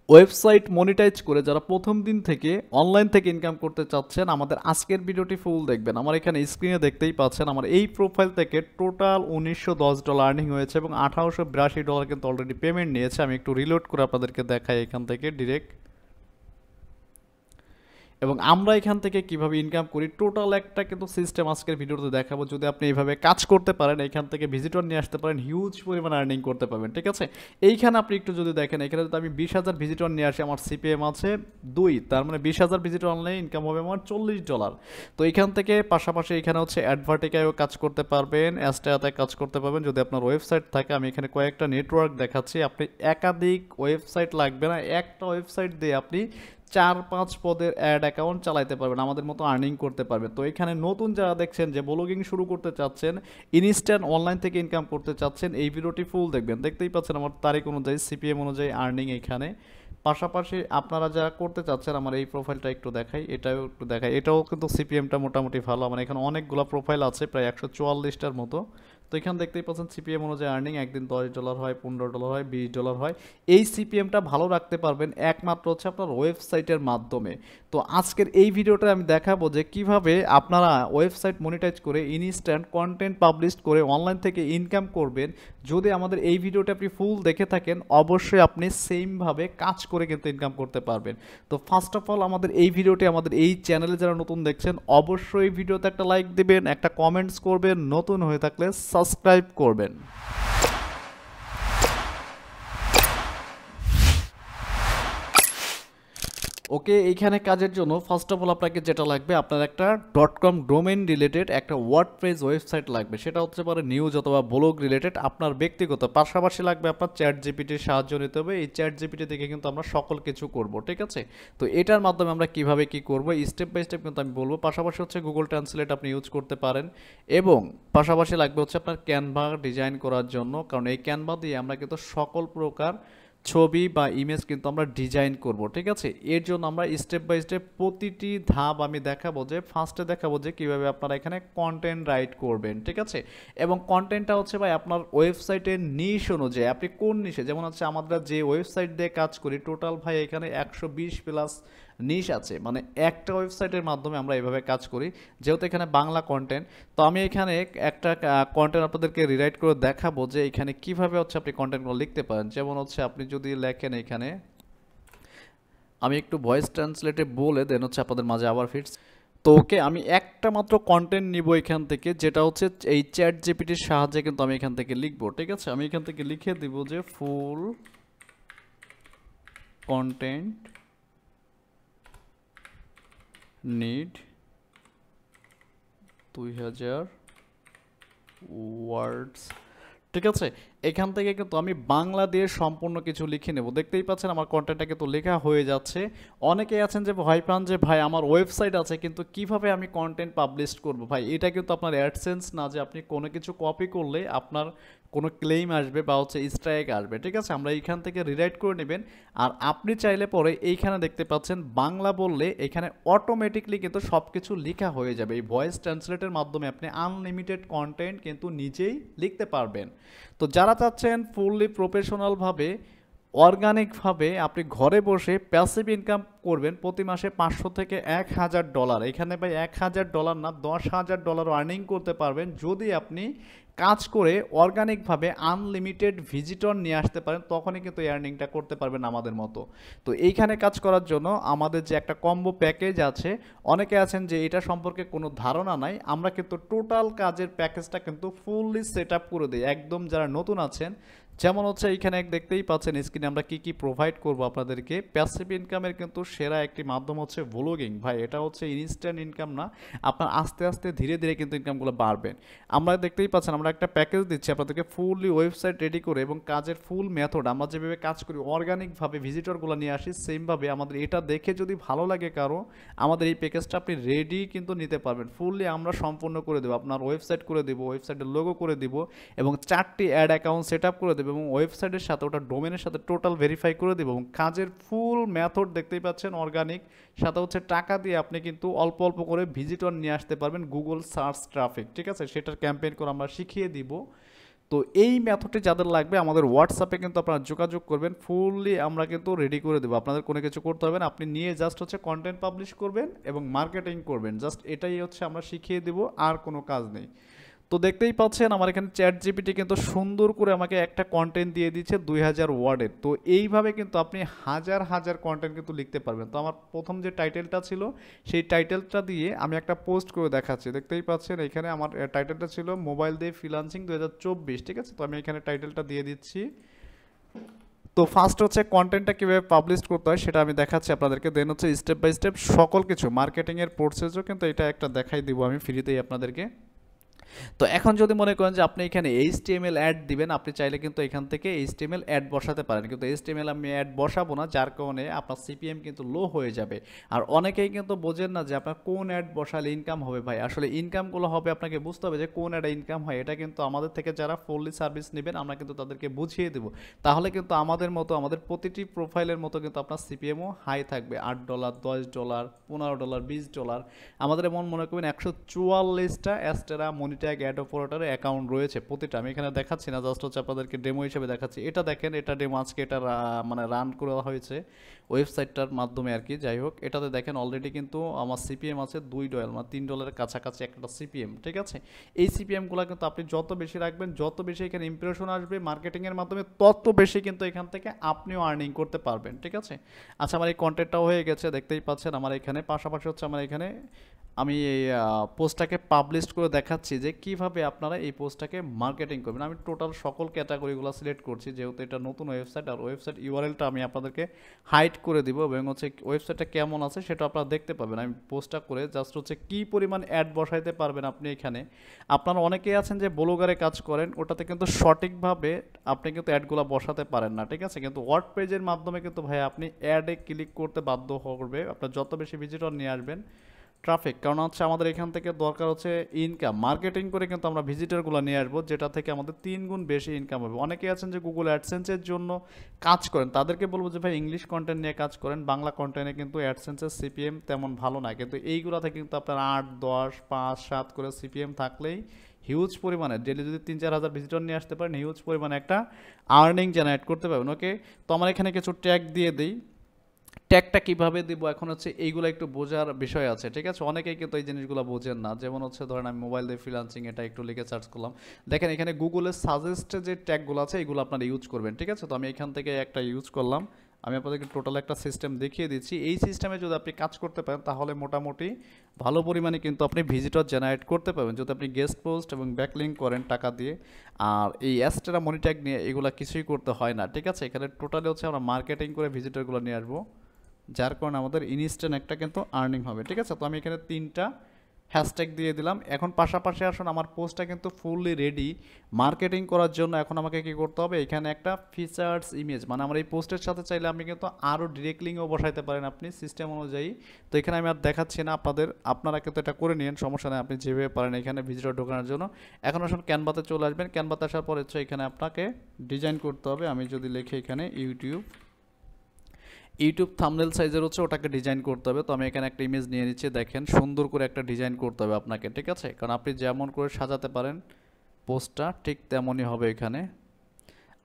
Website monetize করে যারা প্রথম দিন থেকে অনলাইন থেকে ইনকাম করতে চাচ্ছেন আমাদের আজকের ভিডিওটি ফুল দেখবেন। আমার এখানে স্ক্রিনে দেখতেই পাচ্ছেন আমার এই প্রোফাইল থেকে টোটাল $1910 আর্নিং হয়েছে এবং $1882 কিন্তু অলরেডি পেমেন্ট নিয়েছে। আমি একটু রিলোড করে আপনাদেরকে দেখাই এখান থেকে ডিরেক্ট, এবং আমরা এখান থেকে কিভাবে ইনকাম করি টোটাল একটা কিন্তু সিস্টেম আজকের ভিডিওতে দেখাবো। যদি আপনি এইভাবে কাজ করতে পারেন, এখান থেকে ভিজিটর নিয়ে আসতে পারেন, হিউজ পরিমাণ আর্নিং করতে পারবেন। ঠিক আছে, এইখানে আপনি একটু যদি দেখেন, এখানে যদি আমি 20,000 ভিজিটর নিয়ে আসি, আমার সিপিএম আছে 2, তার মানে 20,000 ভিজিটর অনলাইন ইনকাম হবে আমার $40। তো এখান থেকে পাশাপাশি এখানে হচ্ছে অ্যাডভার্টিকায়ও কাজ করতে পারবেন, অ্যাস্টাতে কাজ করতে পারবেন যদি আপনার ওয়েবসাইট থাকে। আমি এখানে কয়েকটা নেটওয়ার্ক দেখাচ্ছি, আপনি একাধিক ওয়েবসাইট লাগবে না, একটা ওয়েবসাইট দিয়ে আপনি 4-5 পদের অ্যাড অ্যাকাউন্ট চালাতে পারবেন, আমাদের মতো আর্নিং করতে পারবেন। তো এখানে নতুন যারা দেখছেন যে ব্লগিং শুরু করতে চাচ্ছেন, ইনস্ট্যান্ট অনলাইন থেকে ইনকাম করতে চাচ্ছেন, এই ভিডিওটি ফুল দেখবেন। দেখতেই পাচ্ছেন আমার তারিখ অনুযায়ী সিপিএম অনুযায়ী আর্নিং এখানে। পাশাপাশি আপনারা যারা করতে চাচ্ছেন, আমার এই প্রোফাইলটা একটু দেখাই, এটাও একটু দেখাই, এটাও কিন্তু সিপিএমটা মোটামুটি ভালো। আমার এখানে অনেকগুলো প্রোফাইল আছে, প্রায় 144টার মতো। তো এখানে দেখতেই পাচ্ছেন সিপিএম অনুযায়ী আর্নিং একদিন $10 হয়, $15 হয়, $20 হয়। এই সিপিএমটা ভালো রাখতে পারবেন একমাত্র হচ্ছে আপনার ওয়েবসাইটের মাধ্যমে। তো আজকের এই ভিডিওটা আমি দেখাবো যে কিভাবে আপনারা ওয়েবসাইট মনিটাইজ করে ইনস্ট্যান্ট কন্টেন্ট পাবলিশ করে অনলাইন থেকে ইনকাম করবেন। যদি আমাদের এই ভিডিওটা আপনি ফুল দেখে থাকেন, অবশ্যই আপনি সেমভাবে কাজ করে কিন্তু ইনকাম করতে পারবেন। তো ফার্স্ট অফ অল আমাদের এই ভিডিওটি, আমাদের এই চ্যানেলে যারা নতুন দেখছেন, অবশ্যই ভিডিওতে একটা লাইক দিবেন, একটা কমেন্টস করবেন, নতুন হয়ে থাকলে সাবস্ক্রাইব করবেন। ওকে, এইখানে কাজের জন্য ফার্স্ট অফ অল আপনাকে যেটা লাগবে, আপনার একটা .com ডোমেইন রিলেটেড একটা ওয়ার্ডপ্রেস ওয়েবসাইট লাগবে। সেটা হচ্ছে পারে নিউজ অথবা ব্লগ রিলেটেড, আপনার ব্যক্তিগত। পাশাপাশি লাগবে আপনার চ্যাট জিপিটির সাহায্য নিতে হবে। এই চ্যাট জিপিটি থেকে কিন্তু আমরা সকল কিছু করব, ঠিক আছে। তো এটার মাধ্যমে আমরা কিভাবে কি করব স্টেপ বাই স্টেপ কিন্তু আমি বলবো। পাশাপাশি হচ্ছে গুগল ট্রান্সলেট আপনি ইউজ করতে পারেন, এবং পাশাপাশি লাগবে হচ্ছে আপনার ক্যানভা ডিজাইন করার জন্য, কারণ এই ক্যানভা দিয়ে আমরা কিন্তু সকল প্রকার ছবি বা ইমেজ কিন্তু আমরা ডিজাইন করব, ঠিক আছে। এর জন্য আমরা স্টেপ বাই স্টেপ প্রতিটি ধাপ আমি দেখাবো। যে ফার্স্টে দেখাবো যে কীভাবে আপনারা এখানে কন্টেন্ট রাইট করবেন, ঠিক আছে। এবং কন্টেন্টটা হচ্ছে ভাই আপনার ওয়েবসাইটের নিশ অনুযায়ী, আপনি কোন নিশে, যেমন হচ্ছে আমরা যে ওয়েবসাইট দিয়ে কাজ করি টোটাল ভাই এখানে 120+ নিশ আছে, মানে একটা ওয়েবসাইটের মাধ্যমে আমরা এভাবে কাজ করি, যেহেতু এখানে বাংলা কন্টেন্ট। তো আমি এখানে একটা কন্টেন্ট আপনাদেরকে রিরাইট করে দেখাবো যে এখানে কিভাবে হচ্ছে আপনি কন্টেন্টগুলো লিখতে পারেন। যেমন হচ্ছে আপনি যদি লেখেন, এখানে আমি একটু ভয়েস ট্রান্সলেটে বলে দেন হচ্ছে আপনাদের মাঝে আবার ফিটস। তো ওকে, আমি একটা মাত্র কন্টেন্ট নিব এখান থেকে, যেটা হচ্ছে এই চ্যাট জিপিটির সাহায্যে কিন্তু আমি এখান থেকে লিখবো, ঠিক আছে। আমি এখান থেকে লিখে দিব যে ফুল কন্টেন্ট নিড 2000 ওয়ার্ডস, ঠিক আছে। এখান থেকে কিন্তু আমি বাংলা দিয়ে সম্পূর্ণ কিছু লিখে নেব। দেখতেই পাচ্ছেন আমার কন্টেন্টটা কিন্তু লেখা হয়ে যাচ্ছে। অনেকেই আছেন যে ভয় পান যে ভাই আমার ওয়েবসাইট আছে কিন্তু কিভাবে আমি কন্টেন্ট পাবলিশ করব। ভাই এটা কিন্তু আপনার অ্যাডসেন্স না যে আপনি কোনো কিছু কপি করলে আপনার কোনো ক্লেম আসবে বা হচ্ছে স্ট্রাইক আসবে, ঠিক আছে। আমরা এইখান থেকে রিরাইট করে নেবেন। আর আপনি চাইলে পরে এইখানে দেখতে পাচ্ছেন বাংলা বললে এখানে অটোমেটিকলি কিন্তু সব কিছু লেখা হয়ে যাবে। এই ভয়েস ট্রান্সলেটের মাধ্যমে আপনি আনলিমিটেড কন্টেন্ট কিন্তু নিজেই লিখতে পারবেন। তো যারা চাচ্ছেন ফুললি প্রফেশনালভাবে অর্গানিকভাবে আপনি ঘরে বসে প্যাসিভ ইনকাম করবেন প্রতি মাসে $500 থেকে $1,000, এখানে ভাই $1,000 না $10,000 আর্নিং করতে পারবেন যদি আপনি কাজ করে অর্গানিকভাবে আনলিমিটেড ভিজিটর নিয়ে আসতে পারেন, তখনই কিন্তু এই আর্নিংটা করতে পারবেন আমাদের মতো। তো এইখানে কাজ করার জন্য আমাদের যে একটা কম্বো প্যাকেজ আছে, অনেকে আছেন যে এটা সম্পর্কে কোনো ধারণা নাই, আমরা কিন্তু টোটাল কাজের প্যাকেজটা কিন্তু ফুললি সেট আপ করে দিই একদম যারা নতুন আছেন। যেমন হচ্ছে এইখানে দেখতেই পাচ্ছেন স্ক্রিনে আমরা কি কি প্রোভাইড করব আপনাদেরকে। প্যাসিভ ইনকামের কিন্তু সেরা একটি মাধ্যম হচ্ছে ভ্লগিং। ভাই এটা হচ্ছে ইনস্ট্যান্ট ইনকাম না, আপনার আস্তে আস্তে ধীরে ধীরে কিন্তু ইনকামগুলো বাড়বেন। আমরা দেখতেই পাচ্ছেন আমরা একটা প্যাকেজ দিচ্ছি আপনাদেরকে ফুললি ওয়েবসাইট রেডি করে, এবং কাজের ফুল মেথড আমরা যেভাবে কাজ করি অর্গানিকভাবে ভিজিটরগুলো নিয়ে আসি সেমভাবে। আমাদের এটা দেখে যদি ভালো লাগে কারো, আমাদের এই প্যাকেজটা আপনি রেডি কিন্তু নিতে পারবেন। ফুললি আমরা সম্পূর্ণ করে দেবো, আপনার ওয়েবসাইট করে দেবো, ওয়েবসাইটের লোগো করে দিব, এবং 4টি অ্যাড অ্যাকাউন্ট সেট আপ করে দেবো, এবং ওয়েবসাইটের সাথে ওটা ডোমেনের সাথে টোটাল ভেরিফাই করে দেবো। এবং কাজের ফুল মেথড দেখতেই পাচ্ছেন অর্গানিক, সাথে হচ্ছে টাকা দিয়ে আপনি কিন্তু অল্প অল্প করে ভিজিটর নিয়ে আসতে পারবেন গুগল সার্চ ট্রাফিক, ঠিক আছে। সেটার ক্যাম্পেইন করে আমরা শিখিয়ে দিব। তো এই মেথডটি যাদের লাগবে আমাদের হোয়াটসঅ্যাপে কিন্তু আপনারা যোগাযোগ করবেন, ফুললি আমরা কিন্তু রেডি করে দেবো। আপনাদের কোনো কিছু করতে হবে না, আপনি নিয়ে জাস্ট হচ্ছে কন্টেন্ট পাবলিশ করবেন এবং মার্কেটিং করবেন, জাস্ট এটাই হচ্ছে আমরা শিখিয়ে দেবো, আর কোনো কাজ নেই। তো দেখতেই পাচ্ছেন আমার এখানে চ্যাট জিপিটি কিন্তু সুন্দর করে আমাকে একটা কন্টেন্ট দিয়ে দিচ্ছে 2000 ওয়ার্ডের। তো এইভাবে কিন্তু আপনি হাজার হাজার কন্টেন্ট কিন্তু লিখতে পারবেন। তো আমার প্রথম যে টাইটেলটা ছিল সেই টাইটেলটা দিয়ে আমি একটা পোস্ট করে দেখাচ্ছি, দেখতেই পাচ্ছেন এখানে আমার টাইটেলটা ছিল মোবাইল দিয়ে ফ্রিল্যান্সিং 2024, ঠিক আছে। তো আমি এখানে টাইটেলটা দিয়ে দিচ্ছি। তো ফার্স্ট হচ্ছে কন্টেন্টটা কীভাবে পাবলিশ করতে হয় সেটা আমি দেখাচ্ছি আপনাদেরকে, দেন হচ্ছে স্টেপ বাই স্টেপ সকল কিছু মার্কেটিংয়ের প্রসেসও কিন্তু এটা একটা দেখাই দিব আমি ফ্রিতেই আপনাদেরকে। তো এখন যদি মনে করেন যে আপনি এখানে HTML অ্যাড দিবেন, আপনি চাইলে কিন্তু এখান থেকে HTML অ্যাড বসাতে পারেন, কিন্তু HTML আমি অ্যাড বসাবো না, যার কারণে আপনার CPM কিন্তু লো হয়ে যাবে। আর অনেকেই কিন্তু বোঝেন না যে আপনার কোন অ্যাড বসালে ইনকাম হবে। ভাই আসলে ইনকামগুলো হবে আপনাকে বুঝতে হবে যে কোন অ্যাডে ইনকাম হয়, এটা কিন্তু আমাদের থেকে যারা ফুললি সার্ভিস নেবেন আমরা কিন্তু তাদেরকে বুঝিয়ে দেবো। তাহলে কিন্তু আমাদের মতো আমাদের প্রতিটি প্রোফাইলের মতো কিন্তু আপনার CPMও হাই থাকবে, $8, $10, $15, $20। আমাদের এমন মনে করবেন 144টা অ্যাস্টেরা মনিট্যাগ অ্যাড অপারেটরের অ্যাকাউন্ট রয়েছে প্রতিটা। আমি এখানে দেখাচ্ছি না, জাস্ট হচ্ছে আপনাদেরকে ডেমো হিসেবে দেখাচ্ছি। এটা দেখেন, এটা ডেমো আজকে এটা মানে রান করা হয়েছে ওয়েবসাইটটার মাধ্যমে আর কি। যাই হোক, এটাতে দেখেন অলরেডি কিন্তু আমার CPM আছে $2, মানে $3 কাছাকাছি একটা CPM, ঠিক আছে। এই CPMগুলো কিন্তু আপনি যত বেশি রাখবেন, যত বেশি এখানে ইমপ্রেশন আসবে মার্কেটিংয়ের মাধ্যমে, তত বেশি কিন্তু এখান থেকে আপনিও আর্নিং করতে পারবেন, ঠিক আছে। আচ্ছা, আমার এই কন্টেন্টটাও হয়ে গেছে, দেখতেই পাচ্ছেন আমার এখানে। পাশাপাশি হচ্ছে আমার এখানে আমি এই পোস্টটাকে পাবলিশ করে দেখাচ্ছি যে কিভাবে আপনারা এই পোস্টটাকে মার্কেটিং করবেন। আমি টোটাল সকল ক্যাটাগরিগুলো সিলেক্ট করছি, যেহেতু এটা নতুন ওয়েবসাইট। আর ওয়েবসাইট ইউআরএলটা আমি আপনাদেরকে হাইড করে দিব, এবং হচ্ছে ওয়েবসাইটটা কেমন আছে সেটা আপনারা দেখতে পাবেন। আমি পোস্টটা করে জাস্ট হচ্ছে কী পরিমাণ অ্যাড বসাইতে পারবেন আপনি এখানে। আপনারা অনেকেই আছেন যে ব্লগারে কাজ করেন, ওটাতে কিন্তু সঠিকভাবে আপনি কিন্তু অ্যাডগুলো বসাতে পারেন না, ঠিক আছে। কিন্তু ওয়ার্ড পেজের মাধ্যমে কিন্তু ভাই আপনি অ্যাডে ক্লিক করতে বাধ্য করবে, আপনার যত বেশি ভিজিটর নিয়ে আসবেন ট্রাফিক। কারণ হচ্ছে আমাদের এখান থেকে দরকার হচ্ছে ইনকাম, মার্কেটিং করে কিন্তু আমরা ভিজিটরগুলো নিয়ে আসবো, যেটা থেকে আমাদের 3 গুণ বেশি ইনকাম হবে। অনেকেই আছেন যে গুগল অ্যাডসেন্সের জন্য কাজ করেন, তাদেরকে বলবো যে ভাই ইংলিশ কন্টেন্ট নিয়ে কাজ করেন, বাংলা কন্টেন্টে কিন্তু অ্যাডসেন্সের CPM তেমন ভালো না। কিন্তু এইগুলোতে কিন্তু আপনার 8, 10, 5, 7 করে CPM থাকলেই হিউজ পরিমাণে ডেলি যদি 3-4 হাজার ভিজিটর নিয়ে আসতে পারেন, হিউজ পরিমাণে একটা আর্নিং জেনারেট করতে পারবেন। ওকে, তো আমার এখানে কিছু ট্যাগ দিয়ে দিই। ট্যাগটা কিভাবে দিব এখন হচ্ছে এইগুলো একটু বোঝার বিষয় আছে, ঠিক আছে। অনেকেই কিন্তু এই জিনিসগুলো বোঝেন না। যেমন হচ্ছে ধরেন আমি মোবাইল দিয়ে ফ্রিল্যান্সিং এটা একটু লিখে সার্চ করলাম, দেখেন এখানে গুগলের সাজেস্টে যে ট্যাগগুলো আছে এগুলো আপনারা ইউজ করবেন, ঠিক আছে। তো আমি এখান থেকে একটা ইউজ করলাম। আমি আপনাদেরকে টোটাল একটা সিস্টেম দেখিয়ে দিচ্ছি। এই সিস্টেমে যদি আপনি কাজ করতে পারেন তাহলে মোটামুটি ভালো পরিমাণে কিন্তু আপনি ভিজিটর জেনারেট করতে পারবেন, যদি আপনি গেস্ট পোস্ট এবং ব্যাকলিঙ্ক করেন টাকা দিয়ে। আর এই অ্যাস্টেরা মনিট্যাগ নিয়ে এগুলো কিছুই করতে হয় না, ঠিক আছে। এখানে টোটালি হচ্ছে আমরা মার্কেটিং করে ভিজিটরগুলো নিয়ে আসবো, যার কারণে আমাদের ইনস্ট্যান্ট একটা কিন্তু আর্নিং হবে, ঠিক আছে। তো আমি এখানে 3টা হ্যাশট্যাগ দিয়ে দিলাম। এখন পাশাপাশি আসুন, আমার পোস্টটা কিন্তু ফুললি রেডি মার্কেটিং করার জন্য। এখন আমাকে কি করতে হবে, এখানে একটা ফিচার্স ইমেজ, মানে আমার এই পোস্টের সাথে চাইলে আপনি কিন্তু আরও ডিরেক্ট লিঙ্কও বসাইতে পারেন আপনি সিস্টেম অনুযায়ী। তো এখানে আমি আর দেখাচ্ছি না আপনারা কিন্তু এটা করে নিন, সমস্যা নেই, আপনি যেভাবে পারেন এখানে ভিজিটর ঢোকানোর জন্য। এখন আসুন ক্যানভাতে চলে আসবেন। ক্যানভাতে আসার পর হচ্ছে এখানে আপনাকে ডিজাইন করতে হবে। আমি যদি লিখি এখানে ইউটিউব থাম্বনেল সাইজের হচ্ছে ওটাকে ডিজাইন করতে হবে। তো আমি এখানে একটা ইমেজ নিয়ে নিচ্ছি, দেখেন সুন্দর করে একটা ডিজাইন করতে হবে আপনাকে, ঠিক আছে। কারণ আপনি যেমন করে সাজাতে পারেন পোস্টটা ঠিক তেমনই হবে। এখানে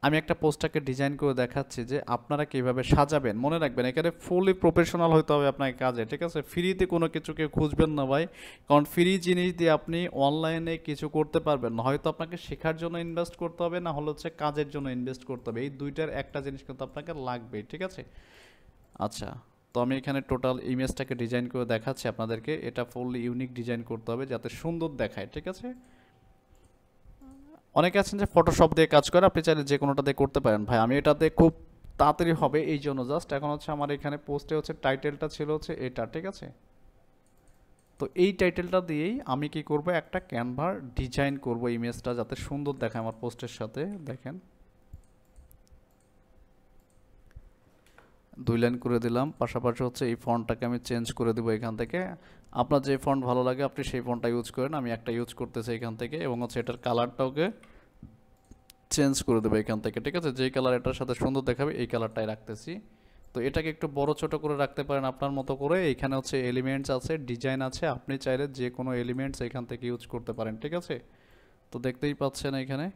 আমি একটা পোস্টটাকে ডিজাইন করে দেখাচ্ছি যে আপনারা কীভাবে সাজাবেন। মনে রাখবেন এখানে ফুলি প্রফেশনাল হতে হবে আপনাকে কাজে, ঠিক আছে। ফ্রিতে কোনো কিছুকে খুঁজবেন না ভাই, কারণ ফ্রি জিনিস দিয়ে আপনি অনলাইনে কিছু করতে পারবেন না। হয়তো আপনাকে শেখার জন্য ইনভেস্ট করতে হবে, না হলে হচ্ছে কাজের জন্য ইনভেস্ট করতে হবে। এই দুইটার একটা জিনিস কিন্তু আপনাকে লাগবেই, ঠিক আছে। আচ্ছা, তো আমি এখানে টোটাল ইমেজটাকে ডিজাইন করে দেখাচ্ছি আপনাদেরকে। এটা ফুললি ইউনিক ডিজাইন করতে হবে যাতে সুন্দর দেখায়, ঠিক আছে। অনেকে আছেন যে ফটোশপ দিয়ে কাজ করে, আপনি চাইলে যে কোনোটা দিয়ে করতে পারেন। ভাই আমি এটাতে খুব তাড়াতাড়ি হবে এই জন্য জাস্ট এখন হচ্ছে আমার এখানে পোস্টে হচ্ছে টাইটেলটা ছিল হচ্ছে এটা, ঠিক আছে। তো এই টাইটেলটা দিয়েই আমি কি করব, একটা ক্যানভার ডিজাইন করব ইমেজটা যাতে সুন্দর দেখায় আমার পোস্টের সাথে। দেখেন 2 লাইন করে দিলাম। পাশাপাশি হচ্ছে এই ফন্টটাকে আমি চেঞ্জ করে দেবো এখান থেকে। আপনার যে ফন্ট ভালো লাগে আপনি সেই ফন্টটা ইউজ করেন, আমি একটা ইউজ করতেছি এখান থেকে। এবং হচ্ছে এটার কালারটাকে চেঞ্জ করে দেবো এখান থেকে, ঠিক আছে। যেই কালার এটার সাথে সুন্দর দেখাবে এই কালারটাই রাখতেছি। তো এটাকে একটু বড় ছোট করে রাখতে পারেন আপনার মতো করে। এখানে হচ্ছে এলিমেন্টস আছে, ডিজাইন আছে, আপনি চাইলে যে কোনো এলিমেন্টস এখান থেকে ইউজ করতে পারেন, ঠিক আছে। তো দেখতেই পাচ্ছেন এখানে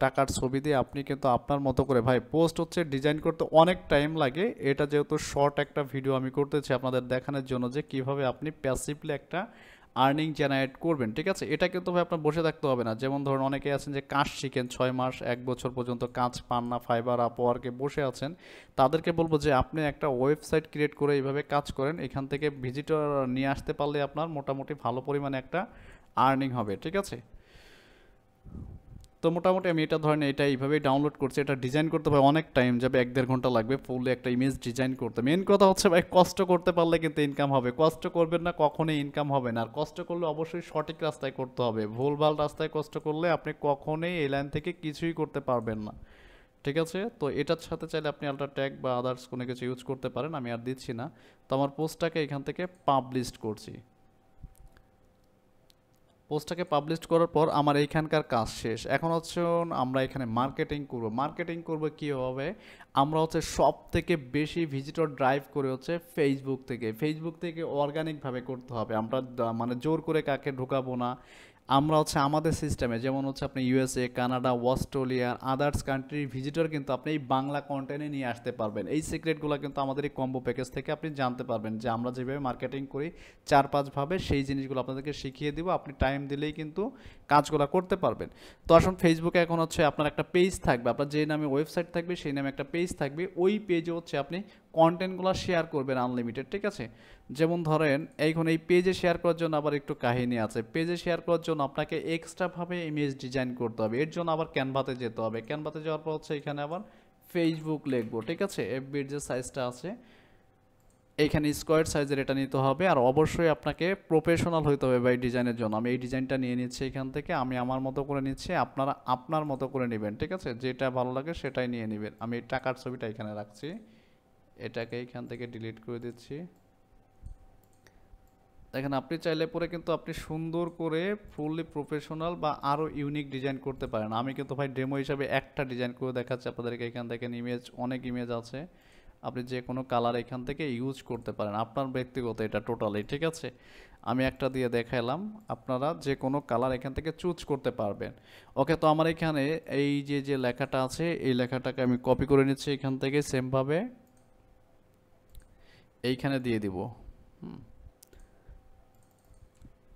টাকার ছবি দিয়ে আপনি কিন্তু আপনার মতো করে ভাই পোস্ট হচ্ছে ডিজাইন করতে অনেক টাইম লাগে। এটা যেহেতু শর্ট একটা ভিডিও আমি করতেছি আপনাদের দেখানোর জন্য যে কিভাবে আপনি প্যাসিভলি একটা আর্নিং জেনারেট করবেন, ঠিক আছে? এটা কিন্তু ভাই আপনার বসে থাকতে হবে না। যেমন ধরুন অনেকে আছেন যে কাজ শিখেন 6 মাস 1 বছর পর্যন্ত কাজ পান না, ফাইবার আপওয়ার্কে বসে আছেন, তাদেরকে বলবো যে আপনি একটা ওয়েবসাইট ক্রিয়েট করে এইভাবে কাজ করেন, এখান থেকে ভিজিটর নিয়ে আসতে পারলে আপনার মোটামুটি ভালো পরিমাণে একটা আর্নিং হবে, ঠিক আছে? তো মোটামুটি আমি এটা ধরেন এটা এইভাবেই ডাউনলোড করছি। এটা ডিজাইন করতে ভাই অনেক টাইম যাবে, 1-1.5 ঘন্টা লাগবে ফুললি একটা ইমেজ ডিজাইন করতে। মেন কথা হচ্ছে ভাই কষ্ট করতে পারলে কিন্তু ইনকাম হবে, কষ্ট করবেন না কখনোই ইনকাম হবে না। আর কষ্ট করলে অবশ্যই সঠিক রাস্তায় করতে হবে, ভুলভাল রাস্তায় কষ্ট করলে আপনি কখনোই এই লাইন থেকে কিছুই করতে পারবেন না, ঠিক আছে? তো এটার সাথে চাইলে আপনি আল্ট্রা ট্যাগ বা আদার্স কোনো কিছু ইউজ করতে পারেন, আমি আর দিচ্ছি না। তো আমার পোস্টটাকে এখান থেকে পাবলিশ করছি। পোস্টটাকে পাবলিশ করার পর আমার এইখানকার কাজ শেষ। এখন হচ্ছে আমরা এখানে মার্কেটিং করব। মার্কেটিং করব কীভাবে? আমরা হচ্ছে সব থেকে বেশি ভিজিটর ড্রাইভ করে হচ্ছে ফেসবুক থেকে। ফেসবুক থেকে অর্গানিকভাবে করতে হবে। আমরা মানে জোর করে কাকে ঢোকাবো না। আমরা হচ্ছে আমাদের সিস্টেমে যেমন হচ্ছে আপনি ইউএসএ, কানাডা, অস্ট্রেলিয়া, আদার্স কান্ট্রির ভিজিটর কিন্তু আপনি এই বাংলা কন্টেন্টে নিয়ে আসতে পারবেন। এই সিক্রেটগুলো কিন্তু আমাদের এই কম্বো প্যাকেজ থেকে আপনি জানতে পারবেন যে আমরা যেভাবে মার্কেটিং করি 4-5 ভাবে সেই জিনিসগুলো আপনাদেরকে শিখিয়ে দিব। আপনি টাইম দিলেই কিন্তু কাজগুলো করতে পারবেন। তো আসুন ফেসবুকে এখন হচ্ছে আপনার একটা পেজ থাকবে, আপনার যে নামে ওয়েবসাইট থাকবে সেই নামে একটা পেজ থাকবে। ওই পেজে হচ্ছে আপনি কন্টেন্টগুলো শেয়ার করবেন আনলিমিটেড, ঠিক আছে? যেমন ধরেন এখন এই পেজে শেয়ার করার জন্য আবার একটু কাহিনী আছে। পেজে শেয়ার করার জন্য আপনাকে এক্সট্রাভাবে ইমেজ ডিজাইন করতে হবে, এর জন্য আবার ক্যানভাতে যেতে হবে। ক্যানভাতে যাওয়ার পর হচ্ছে এখানে আবার ফেসবুক লিখবো, ঠিক আছে? এফবির যে সাইজটা আছে এইখানে স্কোয়ার সাইজের এটা নিতে হবে। আর অবশ্যই আপনাকে প্রফেশনাল হইতে হবে ভাই ডিজাইনের জন্য। আমি এই ডিজাইনটা নিয়ে নিচ্ছি এখান থেকে, আমি আমার মতো করে নিচ্ছি, আপনারা আপনার মতো করে নেবেন, ঠিক আছে? যেটা ভালো লাগে সেটাই নিয়ে নেবেন। আমি এই টাকার ছবিটা এখানে রাখছি, এটাকে এখান থেকে ডিলিট করে দিচ্ছি। দেখেন আপনি চাইলে পরে কিন্তু আপনি সুন্দর করে ফুললি প্রফেশনাল বা আরও ইউনিক ডিজাইন করতে পারেন। আমি কিন্তু ভাই ডেমো হিসাবে একটা ডিজাইন করে দেখাচ্ছি আপনাদেরকে। এখান থেকে ইমেজ, অনেক ইমেজ আছে, আপনি যে কোনো কালার এখান থেকে ইউজ করতে পারেন, আপনার ব্যক্তিগত এটা টোটালি, ঠিক আছে? আমি একটা দিয়ে দেখাইলাম, আপনারা যে কোনো কালার এখান থেকে চুজ করতে পারবেন। ওকে, তো আমার এখানে এই যে যে লেখাটা আছে এই লেখাটাকে আমি কপি করে নিচ্ছি এখান থেকে, সেমভাবে এইখানে দিয়ে দিব।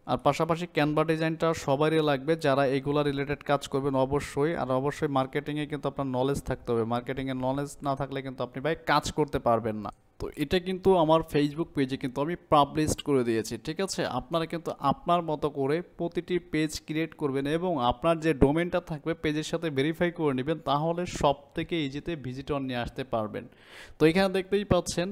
আর পাশাপাশি ক্যানভা ডিজাইনটা সবারই লাগবে যারা এগুলা রিলেটেড কাজ করবেন অবশ্যই। আর অবশ্যই মার্কেটিংয়ে কিন্তু আপনার নলেজ থাকতে হবে, মার্কেটিংয়ের নলেজ না থাকলে কিন্তু আপনি ভাই কাজ করতে পারবেন না। তো এটা কিন্তু আমার ফেসবুক পেজে কিন্তু আমি পাবলিশড করে দিয়েছি, ঠিক আছে? আপনারা কিন্তু আপনার মতো করে প্রতিটি পেজ ক্রিয়েট করবেন এবং আপনার যে ডোমেনটা থাকবে পেজের সাথে ভেরিফাই করে নেবেন, তাহলে সব থেকে ইজিতে ভিজিটর নিয়ে আসতে পারবেন। তো এখানে দেখতেই পাচ্ছেন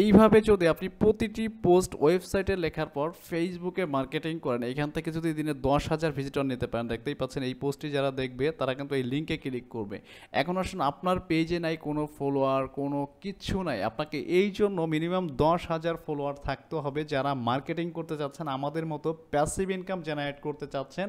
এইভাবে যদি আপনি প্রতিটি পোস্ট ওয়েবসাইটে লেখার পর ফেসবুকে মার্কেটিং করেন, এখান থেকে যদি দিনে 10,000 ভিজিটর নিতে পারেন, দেখতেই পাচ্ছেন এই পোস্টটি যারা দেখবে তারা কিন্তু এই লিঙ্কে ক্লিক করবে। এখন আসুন আপনার পেজে নাই কোনো ফলোয়ার, কোনো কিচ্ছু নাই, আপনাকে এই জন্য মিনিমাম 10,000 ফলোয়ার থাকতে হবে যারা মার্কেটিং করতে চাচ্ছেন, আমাদের মতো প্যাসিভ ইনকাম জেনারেট করতে চাচ্ছেন।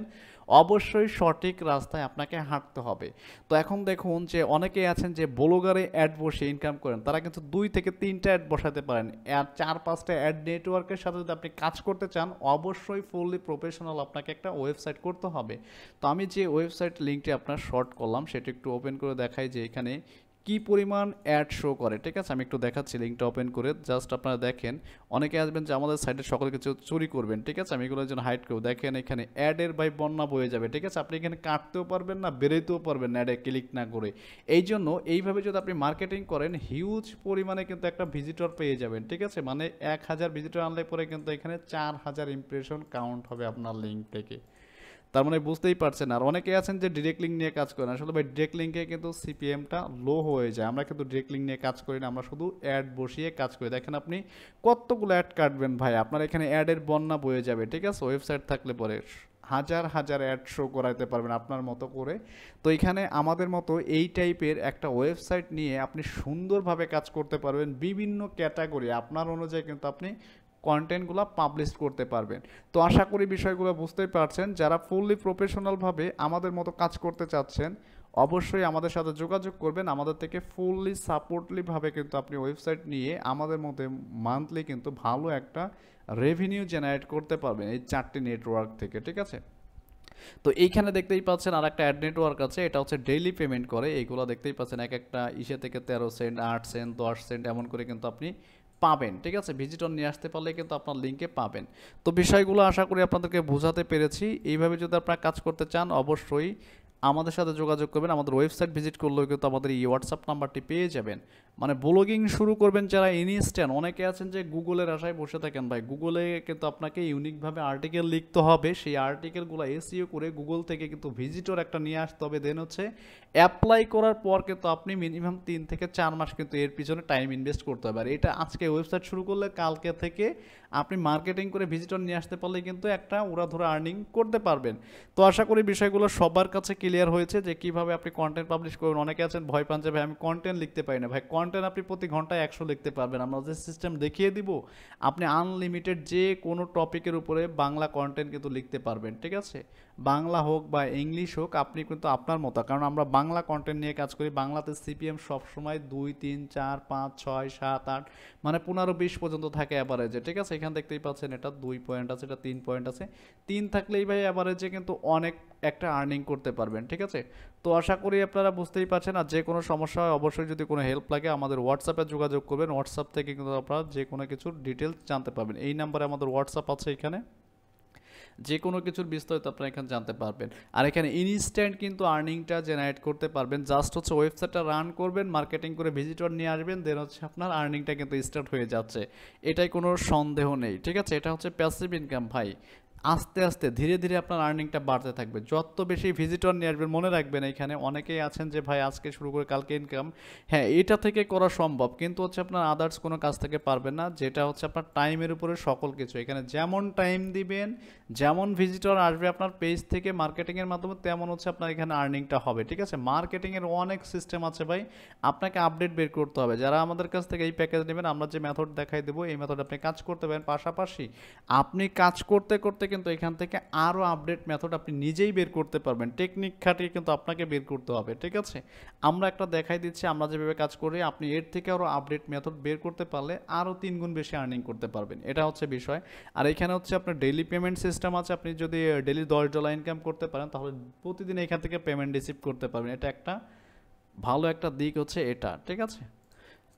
অবশ্যই সঠিক রাস্তায় আপনাকে হাঁটতে হবে। তো এখন দেখুন যে অনেকেই আছেন যে ব্লগারে অ্যাড বসে ইনকাম করেন, তারা কিন্তু 2 থেকে 3টা অ্যাড বসাতে পারেন। আর 4-5টা অ্যাড নেটওয়ার্কের সাথে যদি আপনি কাজ করতে চান, অবশ্যই ফুললি প্রফেশনাল আপনাকে একটা ওয়েবসাইট করতে হবে। তো আমি যে ওয়েবসাইট লিঙ্কটি আপনার শর্ট করলাম সেটা একটু ওপেন করে দেখাই যে এখানে কি পরিমাণ অ্যাড শো করে, ঠিক আছে? আমি একটু দেখাচ্ছি লিঙ্কটা ওপেন করে, জাস্ট আপনারা দেখেন। অনেকে আসবেন যে আমাদের সাইটের সকল কিছু চুরি করবেন, ঠিক আছে? আমি এগুলোর জন্য হাইড করব। দেখেন এখানে অ্যাডের ভাই বন্যা বয়ে যাবে, ঠিক আছে? আপনি এখানে কাটতেও পারবেন না, বেরোতেও পারবেন না অ্যাডে ক্লিক না করে। এই জন্য এইভাবে যদি আপনি মার্কেটিং করেন হিউজ পরিমাণে কিন্তু একটা ভিজিটর পেয়ে যাবেন, ঠিক আছে? মানে 1000 ভিজিটর আনলে পরে কিন্তু এখানে 4000 ইমপ্রেশন কাউন্ট হবে আপনার লিঙ্ক থেকে। তার মানে বুঝতেই পারছেন। আর অনেকে আছেন যে ডিরেক্ট লিঙ্ক নিয়ে কাজ করেন, আসলে ভাই ডিরেক্ট লিঙ্কে কিন্তু সিপিএমটা লো হয়ে যায়। আমরা কিন্তু ডিরেক্ট লিঙ্ক নিয়ে কাজ করি না, আমরা শুধু অ্যাড বসিয়ে কাজ করি। দেখেন আপনি কতগুলো অ্যাড কাটবেন ভাই, আপনার এখানে অ্যাডের বন্যা বয়ে যাবে, ঠিক আছে? ওয়েবসাইট থাকলে পরে হাজার হাজার অ্যাড শো করাইতে পারবেন আপনার মতো করে। তো এখানে আমাদের মতো এই টাইপের একটা ওয়েবসাইট নিয়ে আপনি সুন্দরভাবে কাজ করতে পারবেন। বিভিন্ন ক্যাটাগরি আপনার অনুযায়ী কিন্তু আপনি কন্টেন্টগুলো পাবলিশ করতে পারবেন। তো আশা করি বিষয়গুলো বুঝতেই পারছেন। যারা ফুললি প্রফেশনালভাবে আমাদের মতো কাজ করতে চাচ্ছেন অবশ্যই আমাদের সাথে যোগাযোগ করবেন। আমাদের থেকে ফুললি সাপোর্টলিভাবে কিন্তু আপনি ওয়েবসাইট নিয়ে আমাদের মধ্যে মান্থলি কিন্তু ভালো একটা রেভিনিউ জেনারেট করতে পারবেন এই 4টি নেটওয়ার্ক থেকে, ঠিক আছে? তো এইখানে দেখতেই পাচ্ছেন আর একটা অ্যাড নেটওয়ার্ক আছে, এটা হচ্ছে ডেইলি পেমেন্ট করে। এইগুলো দেখতেই পাচ্ছেন এক একটা ইসে থেকে 13 সেন্ট, 8 সেন্ট, 10 সেন্ট এমন করে কিন্তু আপনি পাবেন। ঠিক আছে, ভিজিটর নিয়ে আসতে পারলে কিন্তু আপনার লিঙ্কে পাবেন। তো বিষয়গুলো আশা করি আপনাদেরকে বোঝাতে পেরেছি। এইভাবে যদি আপনারা কাজ করতে চান অবশ্যই আমাদের সাথে যোগাযোগ করবেন। আমাদের ওয়েবসাইট ভিজিট করলেও কিন্তু আমাদের এই হোয়াটসঅ্যাপ নাম্বারটি পেয়ে যাবেন। মানে ব্লগিং শুরু করবেন যারা ইনস্ট্যান্ট, অনেকে আছেন যে গুগলের আশায় বসে থাকেন ভাই, গুগলে কিন্তু আপনাকে ইউনিকভাবে আর্টিকেল লিখতে হবে, সেই আর্টিকেলগুলো এসইও করে গুগল থেকে কিন্তু ভিজিটর একটা নিয়ে আসতে হবে, দেন হচ্ছে অ্যাপ্লাই করার পর কিন্তু আপনি মিনিমাম 3 থেকে 4 মাস কিন্তু এর পিছনে টাইম ইনভেস্ট করতে হবে। আর এটা আজকে ওয়েবসাইট শুরু করলে কালকে থেকে আপনি মার্কেটিং করে ভিজিটর নিয়ে আসতে পারলে কিন্তু একটা উড়াধুরা আর্নিং করতে পারবেন। তো আশা করি বিষয়গুলো সবার কাছে ক্লিয়ার হয়েছে যে কিভাবে আপনি কন্টেন্ট পাবলিশ করবেন। অনেকে আছেন ভয় পান যে ভাই আমি কন্টেন্ট লিখতে পারি না। ভাই কন্টেন্ট আপনি প্রতি ঘন্টায় 100 লিখতে পারবেন। আমরা যে সিস্টেম দেখিয়ে দিব, আপনি আনলিমিটেড যে কোনো টপিকের উপরে বাংলা কন্টেন্ট কিন্তু লিখতে পারবেন। ঠিক আছে, বাংলা হোক বা ইংলিশ হোক, আপনি কিন্তু আপনার মতো, কারণ আমরা বাংলা কন্টেন্ট নিয়ে কাজ করি। বাংলাতে সিপিএম সবসময় 2, 3, 4, 5, 6, 7, 8 মানে 15, 20 পর্যন্ত থাকে অ্যাভারেজে। ঠিক আছে, এখানে দেখতেই পাচ্ছেন এটা 2 পয়েন্ট আছে, এটা 3 পয়েন্ট আছে। 3 থাকলেই ভাই অ্যাভারেজে কিন্তু অনেক একটা আর্নিং করতে পারবেন। ঠিক আছে, তো আশা করি আপনারা বুঝতেই পারছেন। আর যে কোনো সমস্যা হয় অবশ্যই যদি কোনো হেল্প লাগে আমাদের হোয়াটসঅ্যাপে যোগাযোগ করবেন। হোয়াটসঅ্যাপ থেকে কিন্তু আপনারা যে কোনো কিছুর ডিটেলস জানতে পারবেন। এই নাম্বারে আমাদের হোয়াটসঅ্যাপ আছে, এখানে যে কোনো কিছুর বিস্তারিত আপনারা এখানে জানতে পারবেন। আর এখানে ইনস্ট্যান্ট কিন্তু আর্নিংটা জেনারেট করতে পারবেন। জাস্ট হচ্ছে ওয়েবসাইটটা রান করবেন, মার্কেটিং করে ভিজিটর নিয়ে আসবেন, দেন হচ্ছে আপনার আর্নিংটা কিন্তু স্টার্ট হয়ে যাচ্ছে। এটাই কোনো সন্দেহ নেই। ঠিক আছে, এটা হচ্ছে প্যাসিভ ইনকাম ভাই। আস্তে আস্তে ধীরে ধীরে আপনার আর্নিংটা বাড়তে থাকবে যত বেশি ভিজিটর নিয়ে আসবেন। মনে রাখবেন এখানে অনেকেই আছেন যে ভাই আজকে শুরু করে কালকে ইনকাম, হ্যাঁ এটা থেকে করা সম্ভব, কিন্তু হচ্ছে আপনার আদার্স কোনো কাজ থেকে পারবেন না, যেটা হচ্ছে আপনার টাইমের উপরে সকল কিছু। এখানে যেমন টাইম দিবেন, যেমন ভিজিটর আসবে আপনার পেজ থেকে মার্কেটিংয়ের মাধ্যমে, তেমন হচ্ছে আপনার এখানে আর্নিংটা হবে। ঠিক আছে, মার্কেটিংয়ের অনেক সিস্টেম আছে ভাই, আপনাকে আপডেট বের করতে হবে। যারা আমাদের কাছ থেকে এই প্যাকেজ নেবেন, আমরা যে মেথড দেখাই দেবো এই মেথড আপনি কাজ করতে পারেন। পাশাপাশি আপনি কাজ করতে করতে কিন্তু এখান থেকে আরও আপডেট মেথড আপনি নিজেই বের করতে পারবেন। টেকনিক খাটিয়ে কিন্তু আপনাকে বের করতে হবে। ঠিক আছে, আমরা একটা দেখাই দিচ্ছি আমরা যেভাবে কাজ করি, আপনি এর থেকে আরও আপডেট মেথড বের করতে পারলে আরও 3 গুণ বেশি আর্নিং করতে পারবেন। এটা হচ্ছে বিষয়। আর এখানে হচ্ছে আপনার ডেইলি পেমেন্ট সিস্টেম আছে। আপনি যদি ডেইলি $10 ইনকাম করতে পারেন তাহলে প্রতিদিন এখান থেকে পেমেন্ট রিসিভ করতে পারবেন। এটা একটা ভালো একটা দিক হচ্ছে এটা। ঠিক আছে,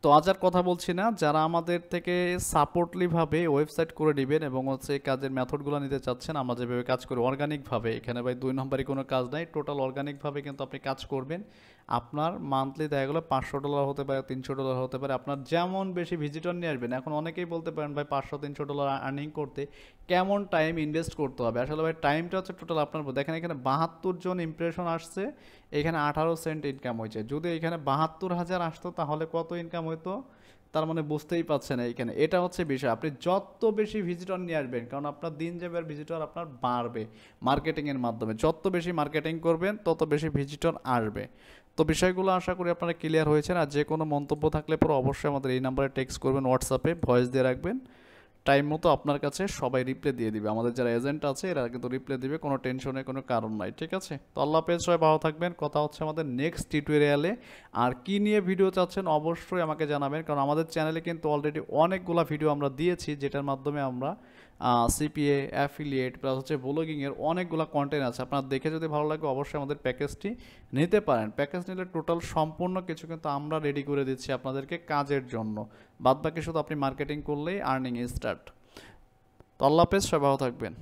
তো আজ আর কথা বলছি না, যারা আমাদের থেকে সাপোর্টলিভাবে ওয়েবসাইট করে দিবেন এবং হচ্ছে এই কাজের মেথডগুলো নিতে চাচ্ছেন, আমরা যেভাবে কাজ করি অর্গানিকভাবে, এখানে ভাই 2 নম্বরই কোনো কাজ নাই, টোটাল অর্গানিকভাবে কিন্তু আপনি কাজ করবেন। আপনার মান্থলি দেখা গেলো $500 হতে পারে, $300 হতে পারে, আপনার যেমন বেশি ভিজিটর নিয়ে আসবেন। এখন অনেকেই বলতে পারেন ভাই $500-300 আর্নিং করতে কেমন টাইম ইনভেস্ট করতে হবে। আসলে ভাই টাইমটা হচ্ছে টোটাল আপনার উপর। দেখেন এখানে 72 জন ইমপ্রেশন আসছে, এখানে 18 সেন্ট ইনকাম হয়েছে। যদি এখানে 72,000 আসতো তাহলে কত ইনকাম হতো, তার মানে বুঝতেই পারছেন এইখানে। এটা হচ্ছে বিষয়, আপনি যত বেশি ভিজিটর নিয়ে আসবেন, কারণ আপনার দিন যাবে আর ভিজিটর আপনার বাড়বে মার্কেটিংয়ের মাধ্যমে। যত বেশি মার্কেটিং করবেন তত বেশি ভিজিটর আসবে। তো বিষয়গুলো আশা করি আপনারা ক্লিয়ার হয়েছেন। আর যে কোনো মন্তব্য থাকলে পরে অবশ্যই আমাদের এই নাম্বারে টেক্সট করবেন, হোয়াটসঅ্যাপে ভয়েস দিয়ে রাখবেন। টাইম মতো আপনার কাছে সবাই রিপ্লাই দিয়ে দিবে। আমাদের যারা এজেন্ট আছে এরা কিন্তু রিপ্লাই দিবে, কোনো টেনশনের কোনো কারণ নাই। ঠিক আছে, তো আল্লাহ হাফেজ, সবাই ভালো থাকবেন। কথা হচ্ছে আমাদের নেক্সট টিউটোরিয়ালে। আর কি নিয়ে ভিডিও চাচ্ছেন অবশ্যই আমাকে জানাবেন, কারণ আমাদের চ্যানেলে কিন্তু অলরেডি অনেকগুলো ভিডিও আমরা দিয়েছি, যেটার মাধ্যমে আমরা সিপিএ, অ্যাফিলিয়েট প্লাস হচ্ছে ব্লগিংয়ের অনেকগুলো কন্টেন্ট আছে। আপনার দেখে যদি ভালো লাগে অবশ্যই আমাদের প্যাকেজটি নিতে পারেন। প্যাকেজ নিলে টোটাল সম্পূর্ণ কিছু কিন্তু আমরা রেডি করে দিচ্ছি আপনাদেরকে কাজের জন্য। বাদবাকি শুধু আপনি মার্কেটিং করলেই আর্নিং স্টার্ট। তো আল্লাহ হাফেজ, সবাই ভালো থাকবেন।